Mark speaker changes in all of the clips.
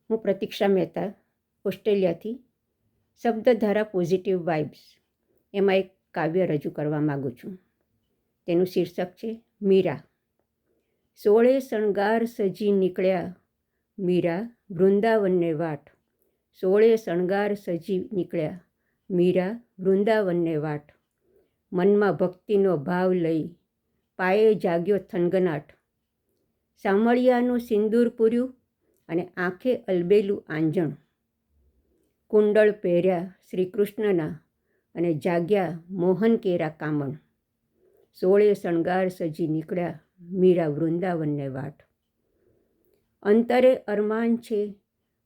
Speaker 1: હું પ્રતીક્ષા Mehta ઓસ્ટ્રેલિયાથી શબ્દધારા positive vibes એમાં એક કાવ્ય રજૂ કરવા માગું છું. તેનું શીર્ષક છે મીરા. સોળે શણગાર સજી નીકળ્યા મીરા વૃંદાવનને વાટ. સોળે શણગાર સજી નીકળ્યા મીરા વૃંદાવનને વાટ. મનમાં ભક્તિનો ભાવ લઈ પાયે જાગ્યો થનગનાટ. સામળિયાનું સિંદૂર પૂર્યું અને આંખે અલબેલું આંજણ. કુંડળ પહેર્યા શ્રી કૃષ્ણના અને જાગ્યા મોહન કેરા કામણ. સોળે શણગાર સજી નીકળ્યા મીરા વૃંદાવનને વાટ. અંતરે અરમાન છે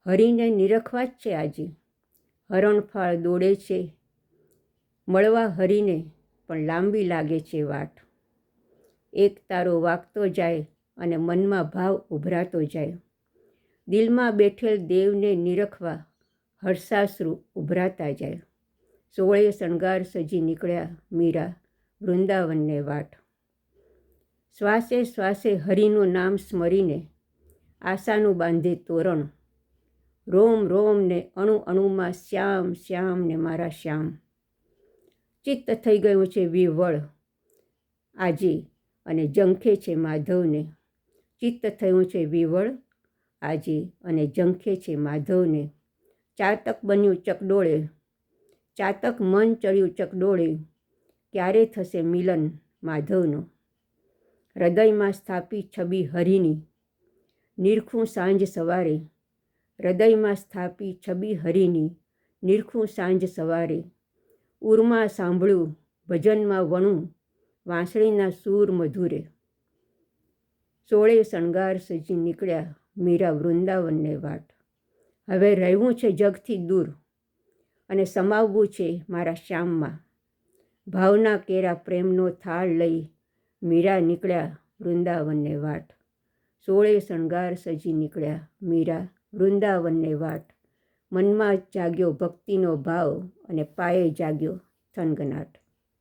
Speaker 1: હરીને નિરખવા જ છે આજે. હરણફાળ દોડે છે મળવા હરીને પણ લાંબી લાગે છે વાટ. એક તારો વાગતો જાય અને મનમાં ભાવ ઉભરાતો જાય. દિલમાં બેઠેલ દેવને નિરખવા હર્ષાશ્રુ ઉભરાતા જાય. સોળે શણગાર સજી નીકળ્યા મીરા વૃંદાવનને વાટ. શ્વાસે શ્વાસે હરિનું નામ સ્મરીને આશાનું બાંધે તોરણ. રોમ રોમ ને અણુ અણુમાં શ્યામ શ્યામ ને મારા શ્યામ. ચિત્ત થઈ ગયું છે વિવળ આજે અને ઝંખે છે માધવને. ચિત્ત થયું છે વિવળ આજે અને ઝંખે છે માધવને. ચાતક બન્યું ચકડોળે ચાતક મન ચડ્યું ચકડોળે. ક્યારે થશે મિલન માધવનું. હૃદયમાં સ્થાપી છબી હરિની નિરખું સાંજ સવારે. હૃદયમાં સ્થાપી છબી હરિની નિરખું સાંજ સવારે. ઉરમાં સાંભળ્યું ભજનમાં વણું વાંસળીના સૂર મધુરે. સોળે શણગાર સજી નીકળ્યા મીરા વૃંદાવનને વાટ. હવે રહેવું છે જગથી દૂર અને સમાવવું છે મારા શ્યામમાં. ભાવના કેરા પ્રેમનો થાળ લઈ મીરા નીકળ્યા વૃંદાવનને વાટ. સોળે શણગાર સજી નીકળ્યા મીરા વૃંદાવનને વાટ. મનમાં જાગ્યો ભક્તિનો ભાવ અને પાયે જાગ્યો થનગનાટ.